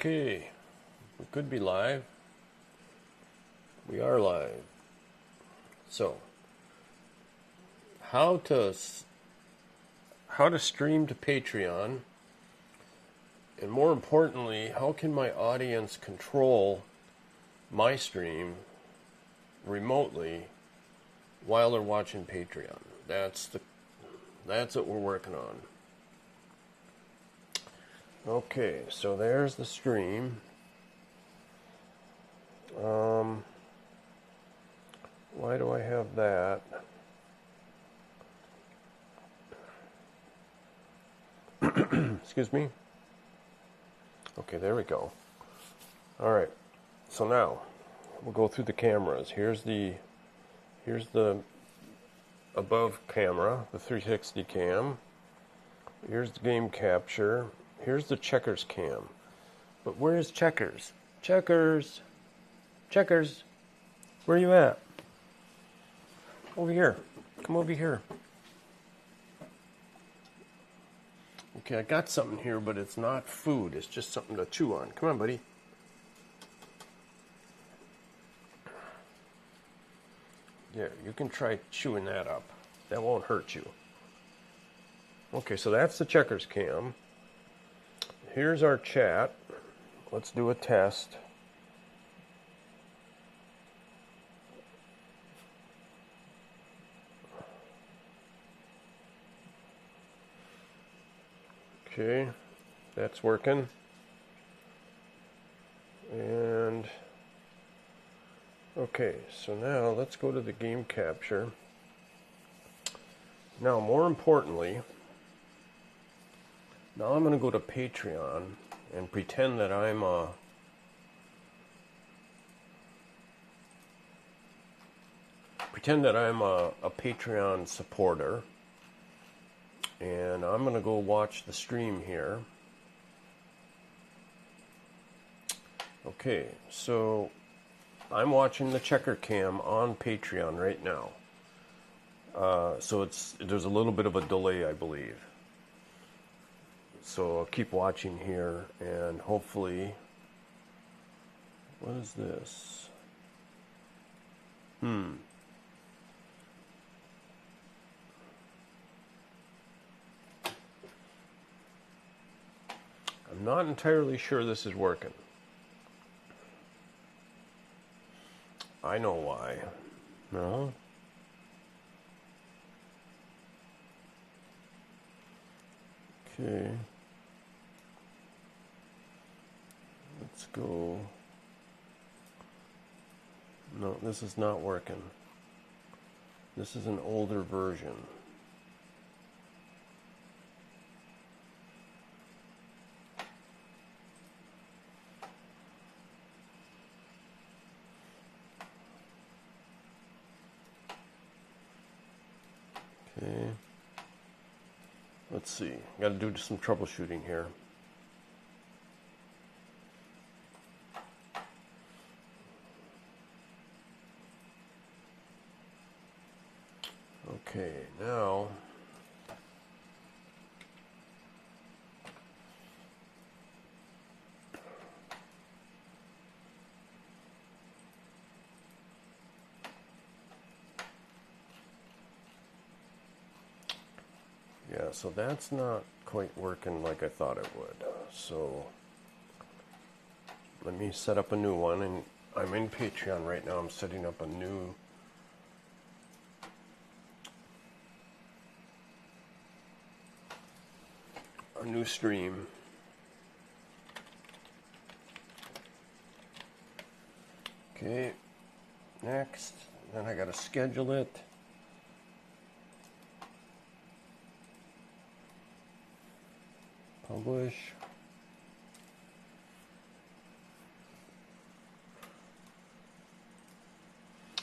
Okay, we could be live. We are live. So, how to stream to Patreon, and more importantly, how can my audience control my stream remotely while they're watching Patreon? That's what we're working on. Okay, so there's the stream. Why do I have that? Excuse me. Okay, there we go. All right. So now we'll go through the cameras. Here's the above camera, the 360 cam. Here's the game capture. Here's the checkers cam. But where's checkers? Checkers. Checkers. Where are you at? Over here. Come over here. Okay, I got something here, but it's not food. It's just something to chew on. Come on, buddy. Yeah, you can try chewing that up. That won't hurt you. Okay, so that's the checkers cam. Here's our chat. Let's do a test. Okay, that's working. And okay, so now let's go to the game capture. Now, more importantly, now I'm going to go to Patreon and pretend that I'm a Patreon supporter. And I'm going to go watch the stream here. Okay, so I'm watching the checker cam on Patreon right now. So there's a little bit of a delay, I believe. So I'll keep watching here, and hopefully, what is this? I'm not entirely sure this is working. I know why. No? Okay. Let's go. No, this is not working. This is an older version. Okay. Let's see. Got to do some troubleshooting here. Okay, now yeah, so that's not quite working like I thought it would. So let me set up a new one, and I'm in Patreon right now. I'm setting up a new stream. Okay, next, then I gotta schedule it. Publish.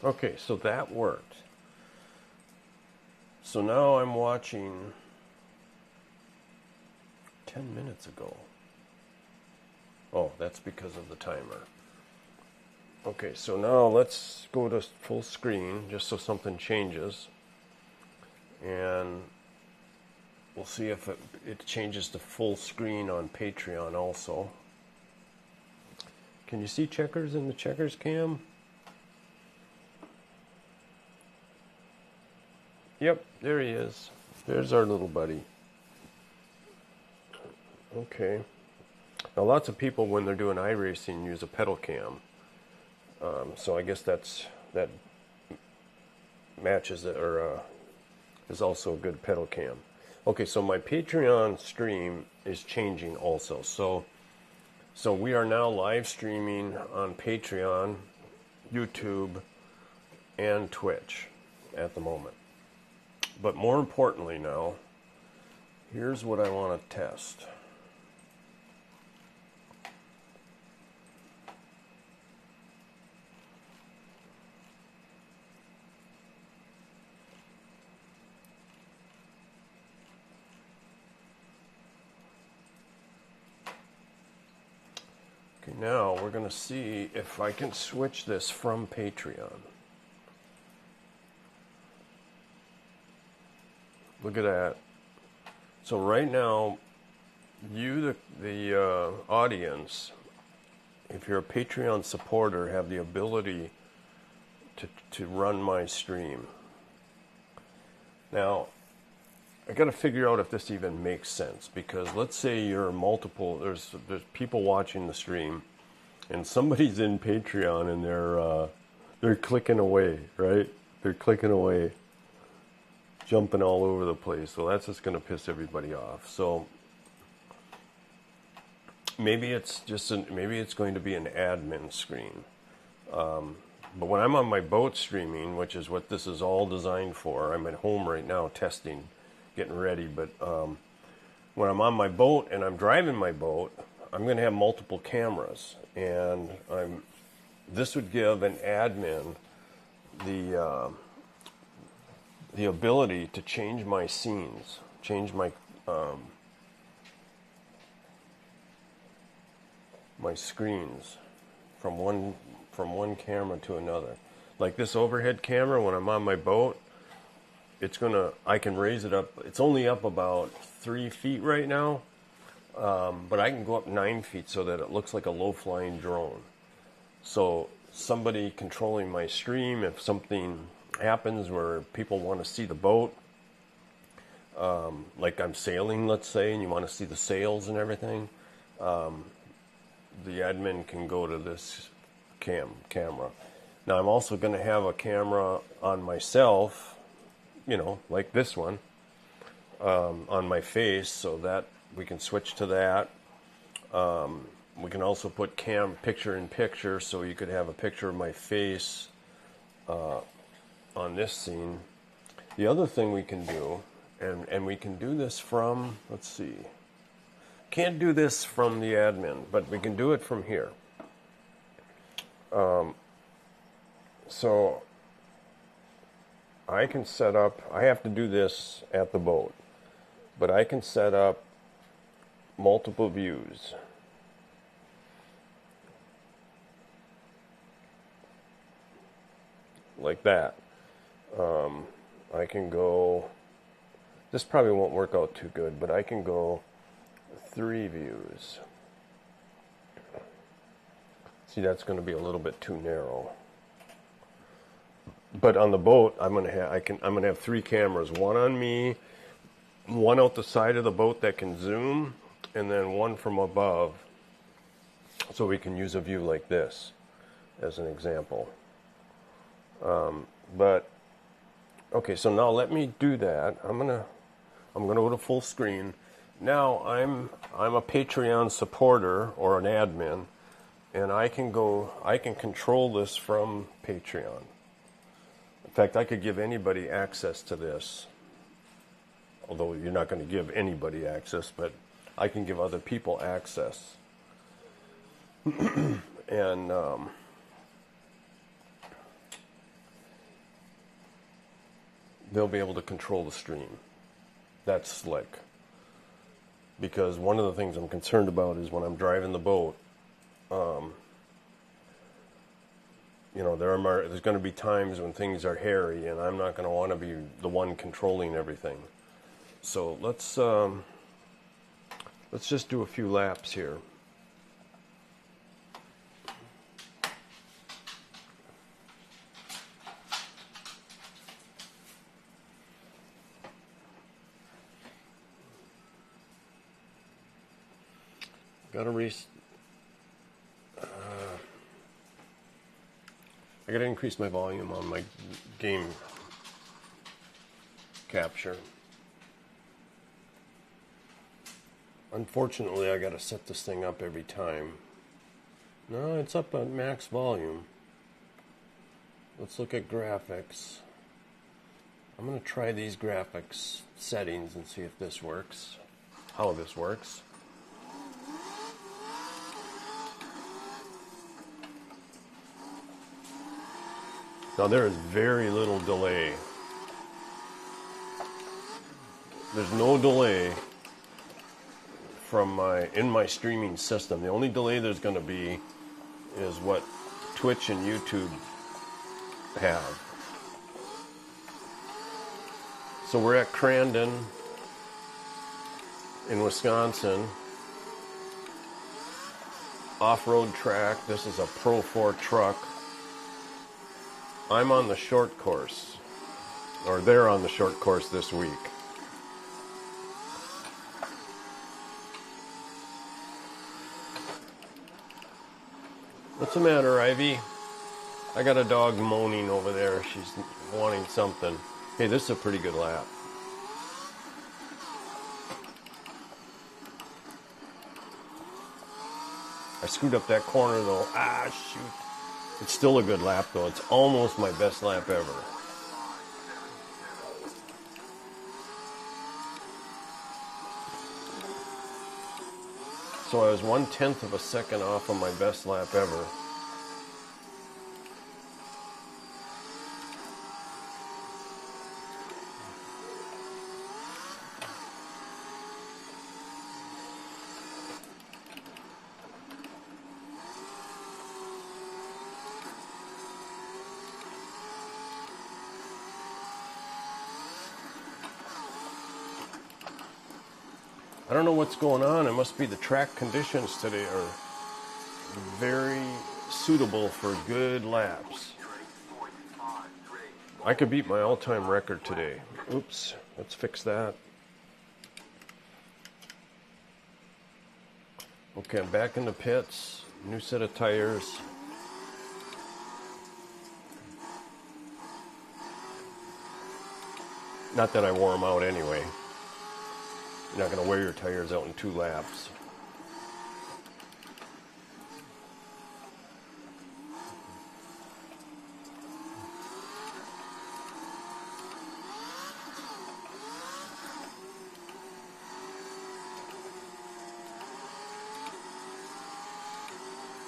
Okay, so that worked. So now I'm watching 10 minutes ago. Oh, that's because of the timer. Okay, so now let's go to full screen just so something changes. And we'll see if it changes to full screen on Patreon also. Can you see Checkers in the Checkers cam? Yep, there he is. There's our little buddy. Okay. Now lots of people, when they're doing iRacing, use a pedal cam. So I guess that matches it, or is also a good pedal cam. Okay, so my Patreon stream is changing also. So we are now live streaming on Patreon, YouTube, and Twitch at the moment. But more importantly now, here's what I want to test. Okay, now we're going to see if I can switch this from Patreon. Look at that. So right now, you, the audience, if you're a Patreon supporter, have the ability to run my stream. Now, I got to figure out if this even makes sense, because let's say you're multiple, there's people watching the stream, and somebody's in Patreon and they're clicking away, right? They're clicking away, jumping all over the place. So that's just going to piss everybody off. So maybe it's going to be an admin screen. But when I'm on my boat streaming, which is what this is all designed for, I'm at home right now testing, getting ready. But when I'm on my boat and I'm driving my boat, I'm going to have multiple cameras, and this would give an admin the ability to change my scenes, change my my screens from one camera to another. Like this overhead camera, when I'm on my boat, I can raise it up. It's only up about 3 feet right now, but I can go up 9 feet so that it looks like a low-flying drone. So somebody controlling my stream, if something happens where people want to see the boat, like I'm sailing, let's say, and you want to see the sails and everything, the admin can go to this camera. Now I'm also going to have a camera on myself, like this one, on my face, so that we can switch to that. We can also put picture in picture, so you could have a picture of my face on this scene. The other thing we can do, and we can do this from, let's see, can't do this from the admin, but we can do it from here. So I can set up, I have to do this at the boat, but I can set up multiple views. Like that. I can go, this probably won't work out too good, but I can go 3 views. See, that's going to be a little bit too narrow. But on the boat, I'm going to have 3 cameras, one on me, one out the side of the boat that can zoom, and then one from above, so we can use a view like this as an example. But okay, so now let me do that. I'm gonna go to full screen. Now I'm a Patreon supporter or an admin, and I can control this from Patreon. In fact, I could give anybody access to this. Although you're not going to give anybody access, but I can give other people access. And they'll be able to control the stream. That's slick. Because one of the things I'm concerned about is when I'm driving the boat, there's going to be times when things are hairy, and I'm not going to want to be the one controlling everything. So let's just do a few laps here. Gotta I gotta increase my volume on my game capture. Unfortunately, I gotta set this thing up every time. No, it's up at max volume. Let's look at graphics. I'm gonna try these graphics settings and see if this works. How this works. Now there is very little delay. There's no delay from in my streaming system. The only delay there's going to be is what Twitch and YouTube have. So we're at Crandon in Wisconsin. Off-road track. This is a Pro 4 truck. I'm on the short course, or they're on the short course this week. What's the matter, Ivy? I got a dog moaning over there. She's wanting something. Hey, this is a pretty good lap. I screwed up that corner though. Ah, shoot. It's still a good lap though. It's almost my best lap ever. So I was 1/10 of a second off of my best lap ever. I don't know what's going on. It must be the track conditions today are very suitable for good laps. I could beat my all-time record today. Oops, let's fix that. Okay, I'm back in the pits. New set of tires. Not that I wore them out anyway. You're not going to wear your tires out in 2 laps.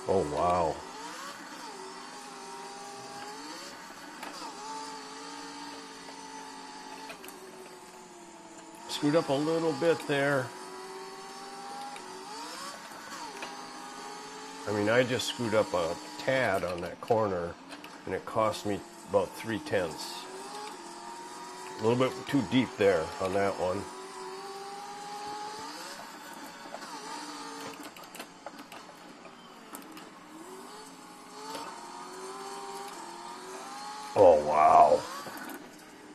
Oh, wow. Screwed up a little bit there. I mean, I just screwed up a tad on that corner, and it cost me about 3/10. A little bit too deep there on that one. Oh, wow.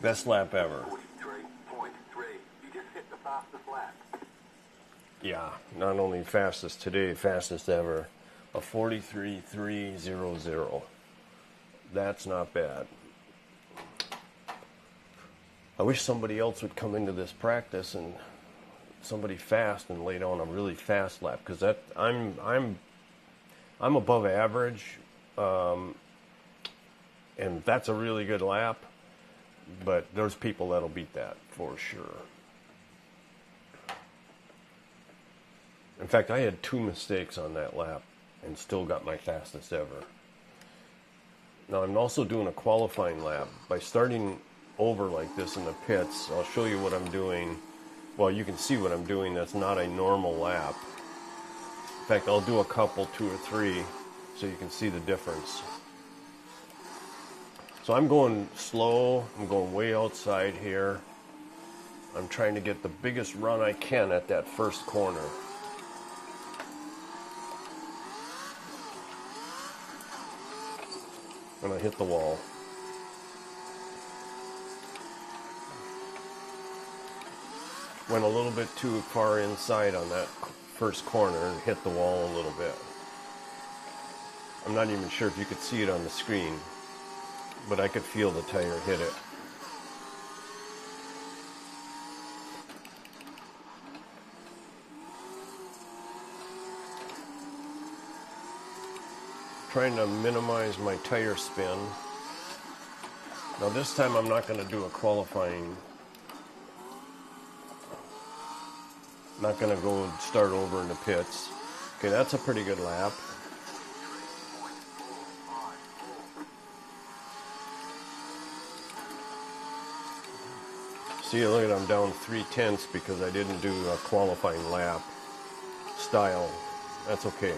Best lap ever. Yeah, not only fastest today, fastest ever. A 43.300. That's not bad. I wish somebody else would come into this practice and somebody fast and lay down a really fast lap, because that I'm above average, and that's a really good lap. But there's people that'll beat that for sure. In fact, I had 2 mistakes on that lap and still got my fastest ever. Now, I'm also doing a qualifying lap. By starting over like this in the pits, I'll show you what I'm doing. Well, you can see what I'm doing. That's not a normal lap. In fact, I'll do a couple, 2 or 3, so you can see the difference. So I'm going slow. I'm going way outside here. I'm trying to get the biggest run I can at that first corner. And I hit the wall. Went a little bit too far inside on that first corner and hit the wall a little bit. I'm not even sure if you could see it on the screen, but I could feel the tire hit it. Trying to minimize my tire spin. Now this time I'm not going to do a qualifying. Not going to go start over in the pits. Okay, that's a pretty good lap. See, look at, I'm down 3/10 because I didn't do a qualifying lap style. That's okay.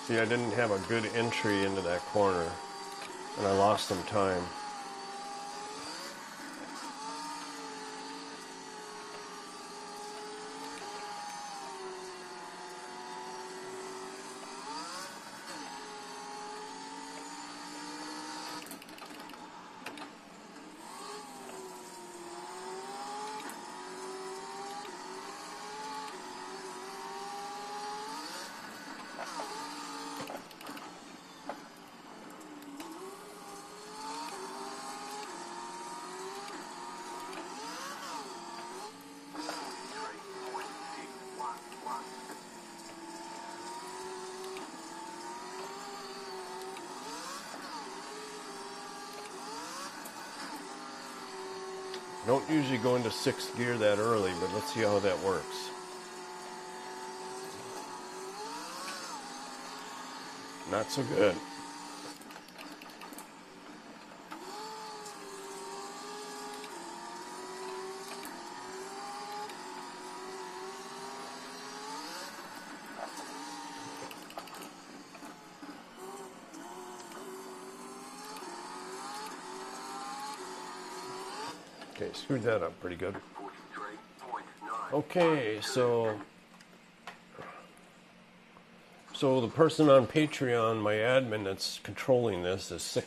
See, I didn't have a good entry into that corner, and I lost some time. Don't usually go into sixth gear that early, but let's see how that works. Not so good. Okay, screwed that up pretty good. Okay, so the person on Patreon, my admin that's controlling this, is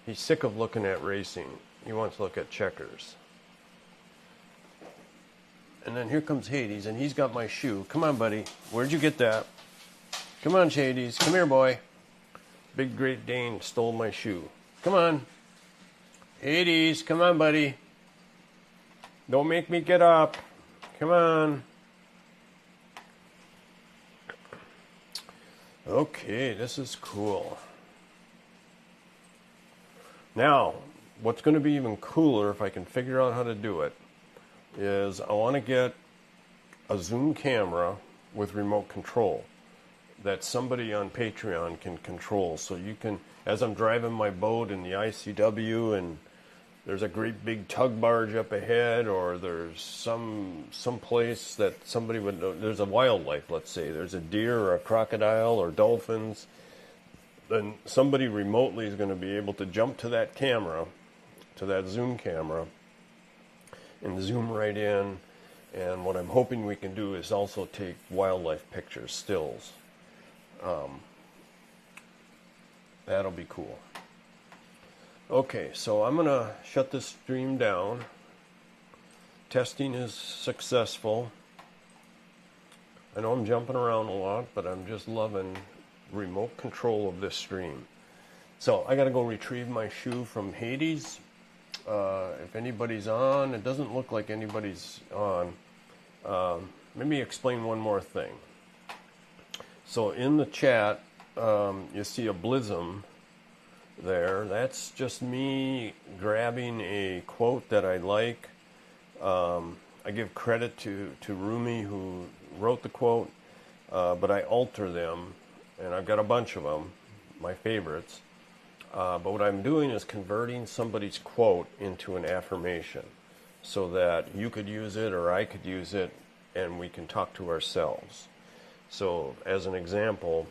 he's sick of looking at racing. He wants to look at checkers. And then here comes Hades, and he's got my shoe. Come on, buddy. Where'd you get that? Come on, Hades. Come here, boy. Big Great Dane stole my shoe. Come on. Hades, come on, buddy. Don't make me get up. Come on. Okay, this is cool. Now, what's going to be even cooler, if I can figure out how to do it, is I want to get a zoom camera with remote control that somebody on Patreon can control. So you can, as I'm driving my boat in the ICW and there's a great big tug barge up ahead, or there's some place that somebody would know, there's a wildlife, let's say, there's a deer or a crocodile or dolphins, then somebody remotely is going to be able to jump to that camera, to that zoom camera, and zoom right in. And what I'm hoping we can do is also take wildlife pictures, stills. That'll be cool. Okay, so I'm going to shut this stream down. Testing is successful. I know I'm jumping around a lot, but I'm just loving remote control of this stream. So I got to go retrieve my shoe from Hades. If anybody's on, it doesn't look like anybody's on. Let me explain one more thing. So in the chat, you see a Blizzum there. That's just me grabbing a quote that I like. I give credit to Rumi, who wrote the quote, but I alter them, and I've got a bunch of them, my favorites. But what I'm doing is converting somebody's quote into an affirmation. so that you could use it or I could use it and we can talk to ourselves. So as an example,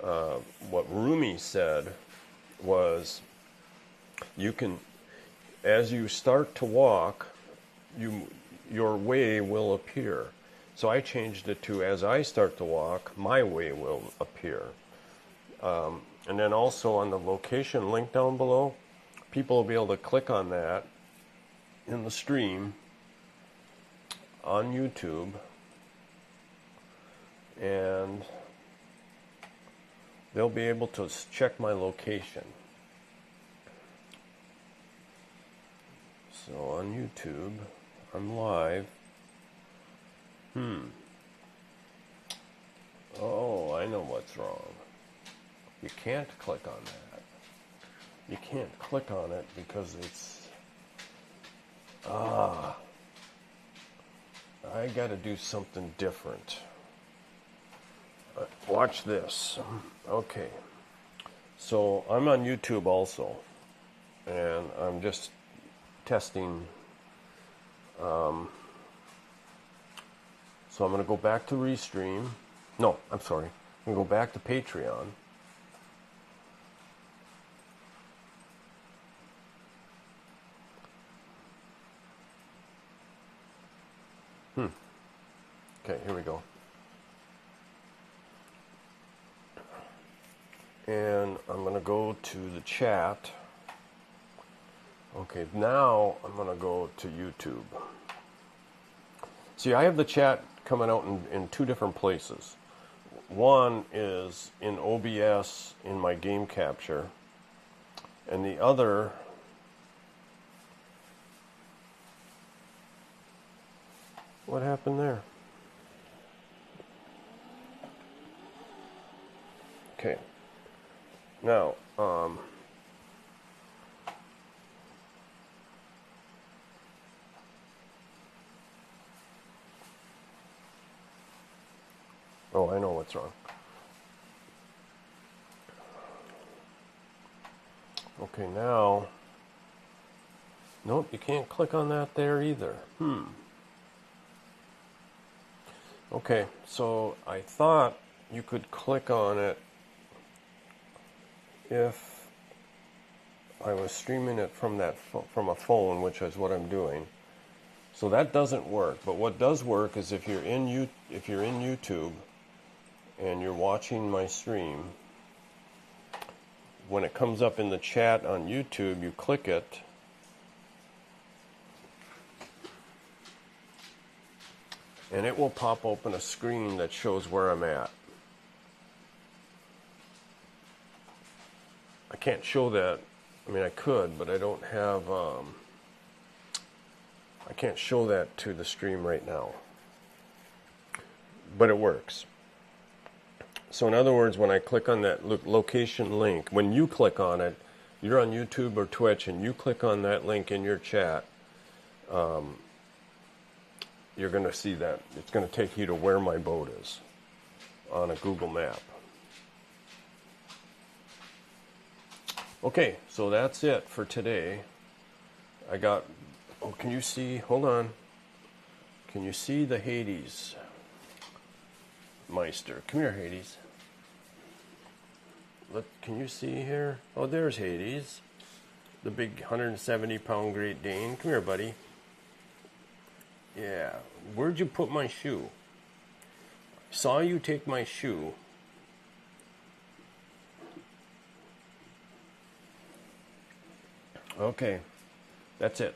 what Rumi said was, you can, as you start to walk, your way will appear. So I changed it to, as I start to walk, my way will appear. And then also on the location link down below, people will be able to click on that in the stream on YouTube, and they'll be able to check my location. So on YouTube, I'm live. Oh, I know what's wrong. You can't click on that. You can't click on it because it's... I gotta do something different. Watch this. Okay. So I'm on YouTube also, and I'm just testing. So I'm going to go back to Restream. No, I'm sorry. I'm going to go back to Patreon. Okay, here we go. And I'm going to go to the chat. Okay, now I'm going to go to YouTube. See, I have the chat coming out in two different places. One is in OBS in my game capture, and the other what happened there? Okay. Now, oh, I know what's wrong. Okay, now, nope, you can't click on that there either. Okay, so I thought you could click on it if I was streaming it from from a phone, which is what I'm doing. So that doesn't work. But what does work is if you're in YouTube and you're watching my stream, when it comes up in the chat on YouTube, you click it, and it will pop open a screen that shows where I'm at. I can't show that. I mean, I could, but I don't have, I can't show that to the stream right now. But it works. So in other words, when I click on that location link, when you click on it, you're on YouTube or Twitch, and you click on that link in your chat, you're going to see that. It's going to take you to where my boat is on a Google map. Okay, so that's it for today. I got, oh, can you see, hold on. Can you see the Hades Meister? Come here, Hades. Look, can you see here? Oh, there's Hades, the big 170-pound Great Dane. Come here, buddy. Yeah, where'd you put my shoe? Saw you take my shoe. Okay, that's it.